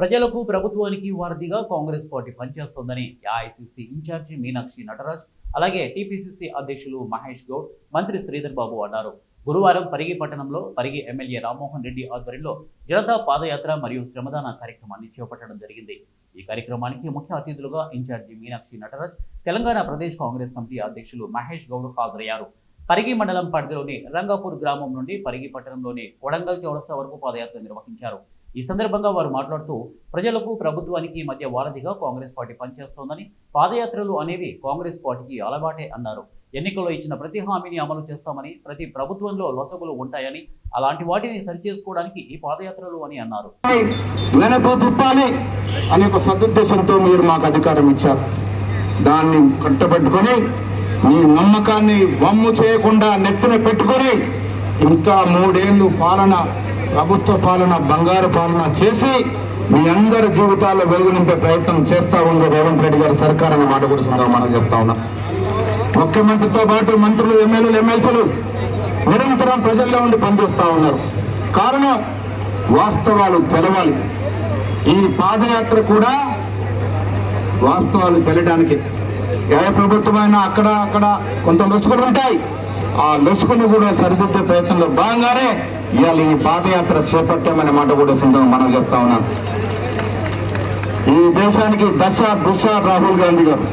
ప్రజలకు ప్రభుత్వానికి వారధిగా కాంగ్రెస్ పార్టీ పనిచేస్తోందని ఏఐసీసీ ఇన్ఛార్జి మీనాక్షి నటరాజ్, అలాగే టీపీసీసీ అధ్యక్షులు మహేష్ గౌడ్, మంత్రి శ్రీధర్ బాబు అన్నారు. గురువారం పరిగి పట్టణంలో పరిగి ఎమ్మెల్యే రామ్మోహన్ రెడ్డి ఆధ్వర్యంలో జనతా పాదయాత్ర మరియు శ్రమదాన కార్యక్రమాన్ని చేపట్టడం జరిగింది. ఈ కార్యక్రమానికి ముఖ్య అతిథులుగా ఇన్ఛార్జి మీనాక్షి నటరాజ్, తెలంగాణ ప్రదేశ్ కాంగ్రెస్ కమిటీ అధ్యక్షులు మహేష్ గౌడ్ హాజరయ్యారు. పరిగి మండలం పరిధిలోని రంగాపూర్ గ్రామం నుండి పరిగి పట్టణంలోని కొడంగల్ చౌరస్తా వరకు పాదయాత్ర నిర్వహించారు. ఈ సందర్భంగా వారు మాట్లాడుతూ, ప్రజలకు ప్రభుత్వానికి మధ్య వారధిగా కాంగ్రెస్ పార్టీ పనిచేస్తోందని, పాదయాత్రలు అనేవి కాంగ్రెస్ పార్టీకి అలవాటే అన్నారు. ఎన్నికల్లో ఇచ్చిన ప్రతి హామీని అమలు చేస్తామని, ప్రతి ప్రభుత్వంలో లొసగులు ఉంటాయని, అలాంటి వాటిని సరిచేసుకోవడానికి ఈ పాదయాత్రలు అని అన్నారు. అనే ఒక సదుద్దేశంతో మీరు మాకు అధికారం ఇచ్చారు. దాన్ని కట్టబెట్టుకొని మీ నమ్మకాన్ని వమ్ము చేయకుండా నెత్తిన పెట్టుకొని ఇంకా 3 ఏళ్ళు పాలన, ప్రభుత్వ పాలన, బంగారు పాలన చేసి మీ అందరి జీవితాల్లో వెలుగు నింపే ప్రయత్నం చేస్తా ఉంది రేవంత్ రెడ్డి గారి సర్కార్ అన్న మాట కూడా మనం చెప్తా ఉన్నాం. ముఖ్యమంత్రితో పాటు మంత్రులు, ఎమ్మెల్యేలు, ఎమ్మెల్సీలు నిరంతరం ప్రజల్లో ఉండి పనిచేస్తా ఉన్నారు. కారణం వాస్తవాలు తెలవాలి. ఈ పాదయాత్ర కూడా వాస్తవాలు తెలియడానికి, ఏ ప్రభుత్వమైనా అక్కడ కొంత లొసుకులు ఉంటాయి. ఆ లొసుకులు కూడా సరిదిద్దే ప్రయత్నంలో భాగంగానే ఇవాళ ఈ పాదయాత్ర చేపట్టామనే మాట కూడా సొంతంగా మనం చేస్తా ఉన్నాం. ఈ దేశానికి దశ దిశ రాహుల్ గాంధీ గారు